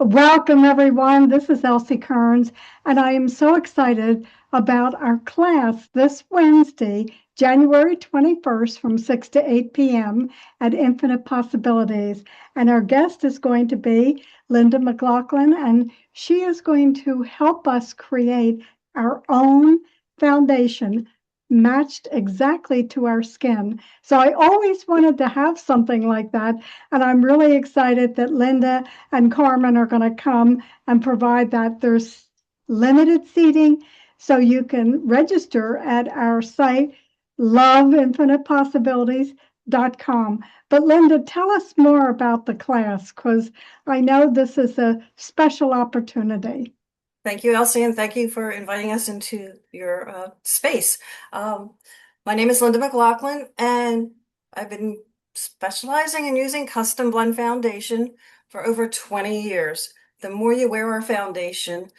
Welcome, everyone. This is Elsie Kerns, and I am so excited about our class this Wednesday, January 21st from 6 to 8 p.m. at Infinite Possibilities. And our guest is going to be Linda McLaughlin, and she is going to help us create our own foundation matched exactly to our skin. So I always wanted to have something like that, and I'm really excited that Linda and Carmen are going to come and provide that. There's limited seating, so you can register at our site, loveinfinitepossibilities.com. But Linda, tell us more about the class, because I know this is a special opportunity. Thank you, Elsie, and thank you for inviting us into your space. Um, my name is Linda McLaughlin, and I've been specializing in using custom blend foundation for over 20 years. The more you wear our foundation,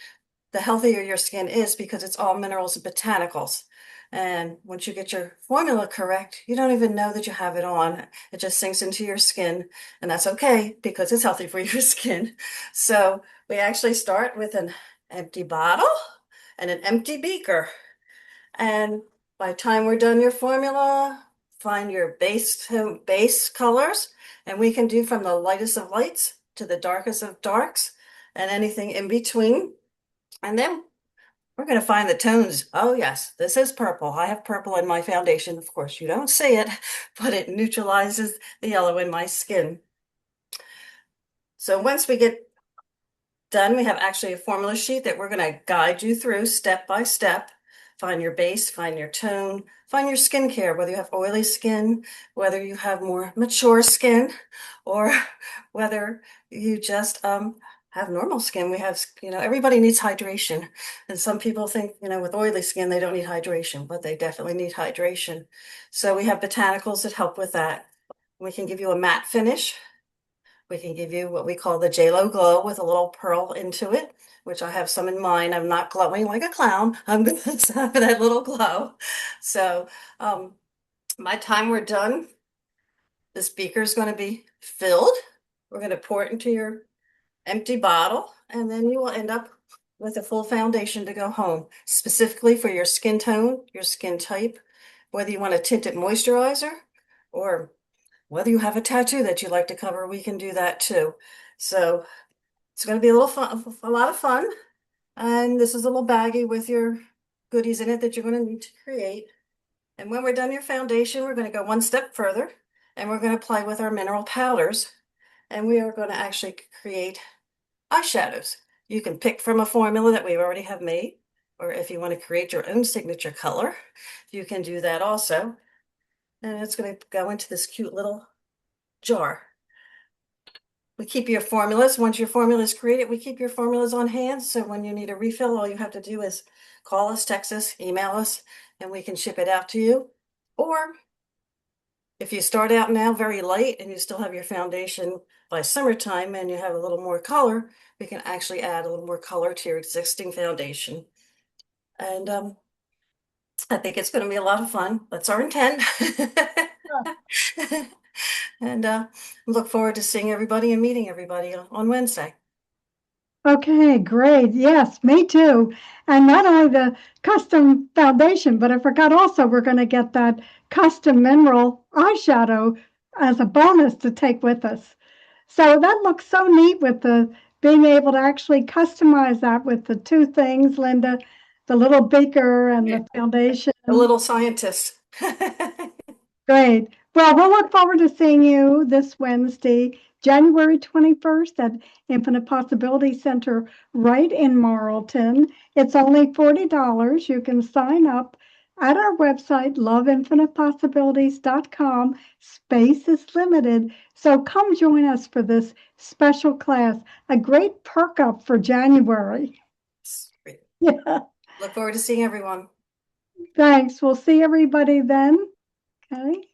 the healthier your skin is because it's all minerals and botanicals. And once you get your formula correct, you don't even know that you have it on. It just sinks into your skin, and that's okay because it's healthy for your skin. So we actually start with an empty bottle and an empty beaker. And by the time we're done your formula, find your base colors, and we can do from the lightest of lights to the darkest of darks and anything in between. And then we're going to find the tones. Oh, yes, this is purple. I have purple in my foundation. Of course, you don't see it, but it neutralizes the yellow in my skin. So once we get done, we have actually a formula sheet that we're going to guide you through step by step. Find your base, find your tone, find your skincare, whether you have oily skin, whether you have more mature skin, or whether you just have normal skin. We have, everybody needs hydration. And some people think, with oily skin, they don't need hydration, but they definitely need hydration. So we have botanicals that help with that. We can give you a matte finish. We can give you what we call the JLo glow with a little pearl into it, which I have some in mine. I'm not glowing like a clown. I'm going to have that little glow. So by the time we're done, this beaker is going to be filled. We're going to pour it into your empty bottle, and then you will end up with a full foundation to go home, specifically for your skin tone, your skin type, whether you want a tinted moisturizer or whether you have a tattoo that you like to cover, we can do that too. So it's going to be a little fun, a lot of fun. And this is a little baggie with your goodies in it that you're going to need to create. And when we're done your foundation, we're going to go one step further and we're going to play with our mineral powders. And we are going to actually create eyeshadows. You can pick from a formula that we already have made, or if you want to create your own signature color, you can do that also. And it's going to go into this cute little jar. We keep your formulas. Once your formula is created, we keep your formulas on hand. So when you need a refill, all you have to do is call us, text us, email us, and we can ship it out to you. Or if you start out now very light and you still have your foundation by summertime and you have a little more color, we can actually add a little more color to your existing foundation. And I think it's going to be a lot of fun. That's our intent. And look forward to seeing everybody and meeting everybody on Wednesday. Okay, great. Yes, me too. And not only the custom foundation, but I forgot also we're going to get that custom mineral eyeshadow as a bonus to take with us. So that looks so neat with the being able to actually customize that with the two things, Linda, the little beaker and the foundation. A little scientist. Great. Well, we'll look forward to seeing you this Wednesday, January 21st at Infinite Possibility Center right in Marlton. It's only $40. You can sign up at our website, loveinfinitepossibilities.com. Space is limited, so come join us for this special class, a great perk up for January. Yeah, Look forward to seeing everyone. thanks. We'll see everybody then. Okay.